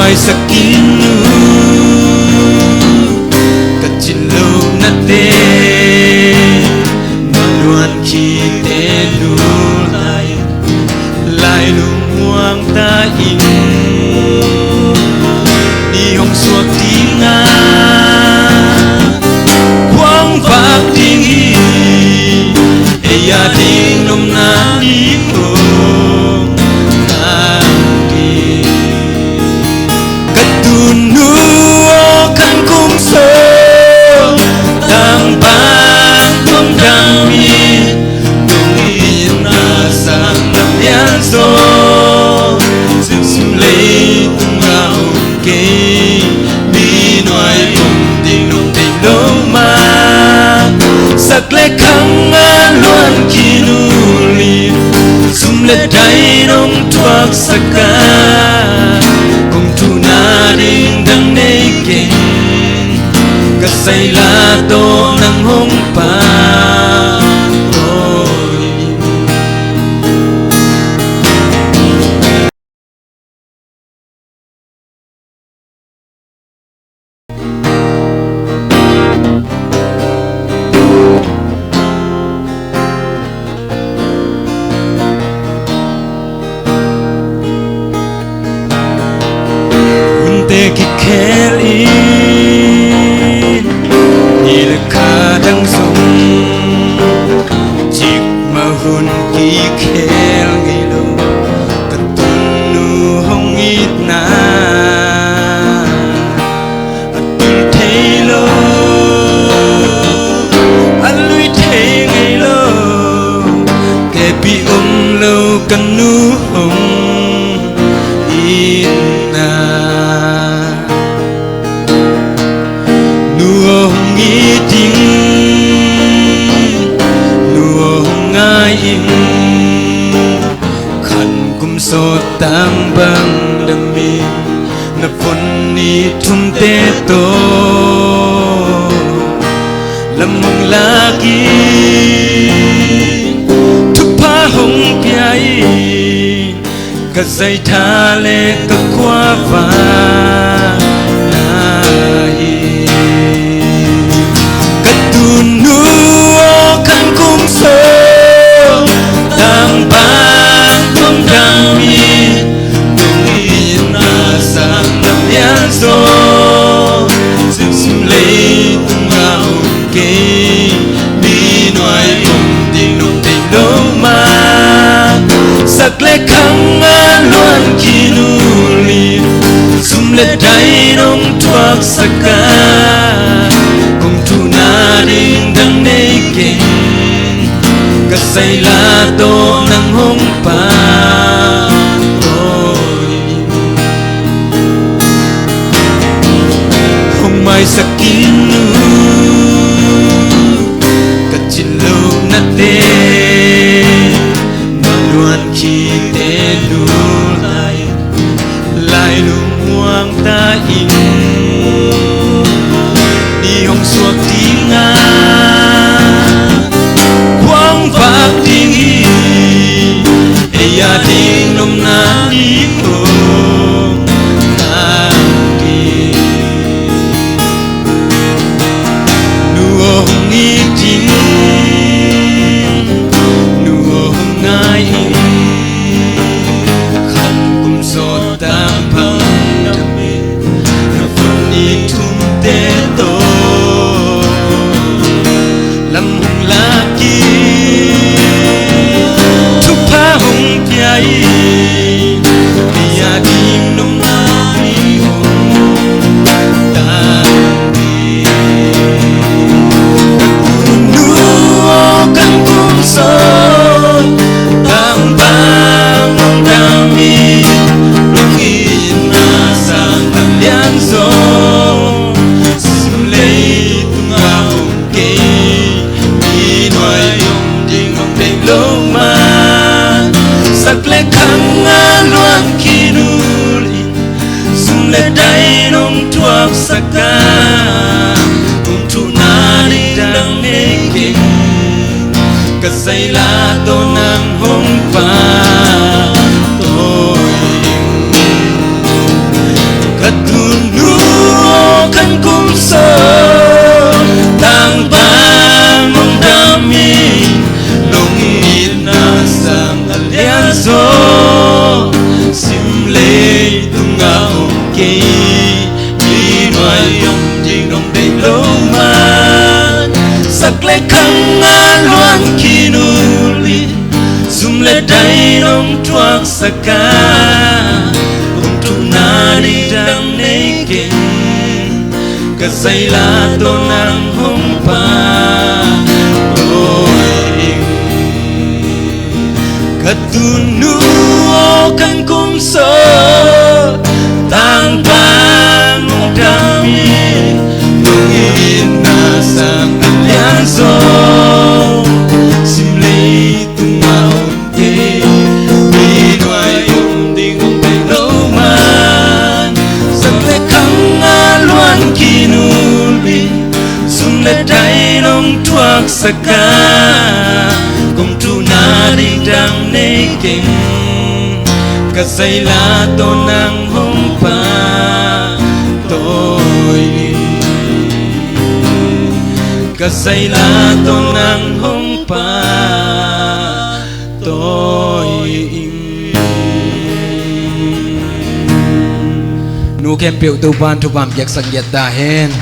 mai sakinu kacilog na te maluan kite lulay lai lumuang ta in ni hong suak tinga quang vạc ting e ya ding nom na ni ho le dai nong tuak saka kong tu na ding dang nei ke ka sai la to nang hong pa ki khel in ni le kha dang sung chik ma hun ki khel ngi lo ka tun nu hong it na atul thei lo alui thei ngi lo ke bi lo kan nu hong it na so tam bang dami na pon ni thum te to lamong lagi thu pa hong piai ka sai tha le ka kwa va nai ka tu nu kan kum so tam ba sak le khang luan kinuli sum le dai nong tuak saka kong tu na ding dang nei ke ka sai la to nang hong pa hong mai sakinu kacilog na te khi te lulay lai lumuang ta in ni hong suak tinga quang vạc ting e ya ding nom na ni ho na di nu hong i ting nu hong ngai saka kung tu na dang nei ke ka sai la to nang hong pa tôi Katunu kan kumso tang pa mong dami lungin na sang alyanso simlay tungaw kayinoayong dingdong dayloman saklay kang alwan kinuli sumle daynong tuwag saka kung tunani dang naikin kasaylato ng humpa Katunu kan kumso tang pamong dami lungin na sang alyanso simlay tumaon kay pinuayong dingong dayloman saklay kang alwan kinuli sumlet daynong tuwag saka kung tunari dang naiking kasaylato ng humpa to'y kasaylato ng humpa to'y nu kem piu tu ban tu bam yak sang yat da hen